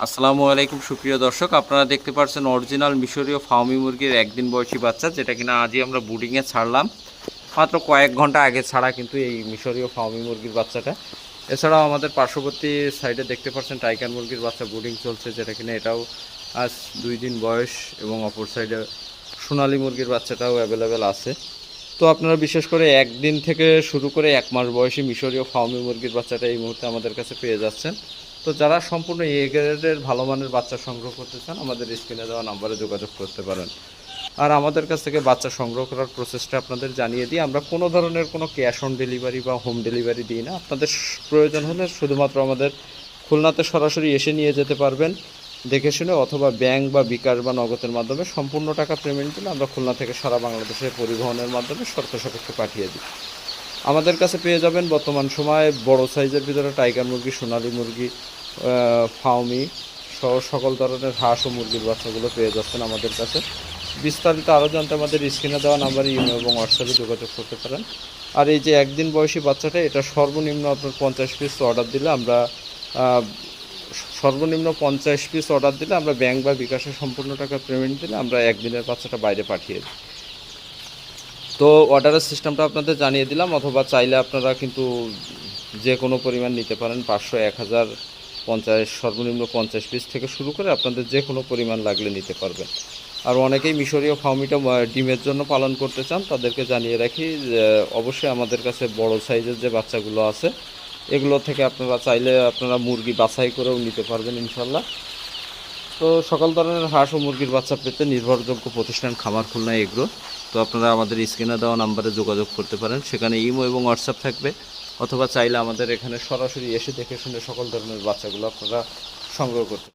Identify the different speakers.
Speaker 1: আসসালামু আলাইকুম সুপ্রিয় দর্শক, আপনারা দেখতে পাচ্ছেন অরিজিনাল মিশরীয় ফার্মি মুরগির একদিন বয়সী বাচ্চা, যেটা কিনা আজই আমরা বুডিংয়ে ছাড়লাম। মাত্র কয়েক ঘন্টা আগে ছাড়া কিন্তু এই মিশরীয় ফার্মি মুরগির বাচ্চাটা। এছাড়াও আমাদের পার্শ্ববর্তী সাইডে দেখতে পাচ্ছেন টাইগার মুরগির বাচ্চা বুডিং চলছে, যেটা কিনা এটাও আজ 2 দিন বয়স, এবং অপর সাইডে সোনালী মুরগির বাচ্চাটাও অ্যাভেলেবেল আছে। তো আপনারা বিশেষ করে একদিন থেকে শুরু করে 1 মাস বয়সী মিশরীয় ফার্মি মুরগির বাচ্চাটা এই মুহূর্তে আমাদের কাছে পেয়ে যাচ্ছেন। তো যারা সম্পূর্ণ এ গ্রেডের ভালো মানের বাচ্চা সংগ্রহ করতে চান, আমাদের স্ক্রিনে দেওয়া নাম্বারে যোগাযোগ করতে পারেন। আর আমাদের কাছ থেকে বাচ্চা সংগ্রহ করার প্রসেসটা আপনাদের জানিয়ে দিই। আমরা কোনো ধরনের কোনো ক্যাশ অন ডেলিভারি বা হোম ডেলিভারি দিই না। আপনাদের প্রয়োজন হলে শুধুমাত্র আমাদের খুলনাতে সরাসরি এসে নিয়ে যেতে পারবেন দেখে শুনে, অথবা ব্যাংক বা বিকাশ বা নগদের মাধ্যমে সম্পূর্ণ টাকা পেমেন্ট দিলে আমরা খুলনা থেকে সারা বাংলাদেশে পরিবহনের মাধ্যমে শর্ত সাপেক্ষে পাঠিয়ে দিই। আমাদের কাছে পেয়ে যাবেন বর্তমান সময়ে বড় সাইজের ভিতরে টাইগার মুরগি, সোনালী মুরগি, ফাউমি সহ সকল ধরনের হাঁস ও মুরগির বাচ্চাগুলো পেয়ে যাচ্ছেন আমাদের কাছে। বিস্তারিত আরও জানতে আমাদের স্ক্রিনে দেওয়া নাম্বারে ইমেল এবং হোয়াটসঅ্যাপে যোগাযোগ করতে পারেন। আর এই যে একদিন বয়সী বাচ্চাটা, এটা সর্বনিম্ন আপনার 50 পিস অর্ডার দিলে আমরা ব্যাংক বা বিকাশে সম্পূর্ণ টাকা পেমেন্ট দিলে আমরা একদিনের বাচ্চাটা বাইরে পাঠিয়ে দিই। তো অর্ডারের সিস্টেমটা আপনাদের জানিয়ে দিলাম, অথবা চাইলে আপনারা কিন্তু যে কোনো পরিমাণ নিতে পারেন, 500, 1000, 50, সর্বনিম্ন 50 পিস থেকে শুরু করে আপনাদের যে কোনো পরিমাণ লাগলে নিতে পারবেন। আর অনেকেই মিশরীয় ফার্মিটা ডিমের জন্য পালন করতে চান, তাদেরকে জানিয়ে রাখি যে অবশ্যই আমাদের কাছে বড় সাইজের যে বাচ্চাগুলো আছে এগুলো থেকে আপনারা চাইলে মুরগি বাছাই করেও নিতে পারবেন ইনশাল্লাহ। তো সকল ধরনের হাঁস ও মুরগির বাচ্চা পেতে নির্ভরযোগ্য প্রতিষ্ঠান খামার খুলনা এগ্রো। তো আপনারা আমাদের স্ক্রিনে দেওয়া নাম্বারে যোগাযোগ করতে পারেন, সেখানে ইমো এবং হোয়াটসঅ্যাপ থাকবে, অথবা চাইলে আমাদের এখানে সরাসরি এসে দেখে শুনে সকল ধরনের বাচ্চাগুলো আপনারা সংগ্রহ করতে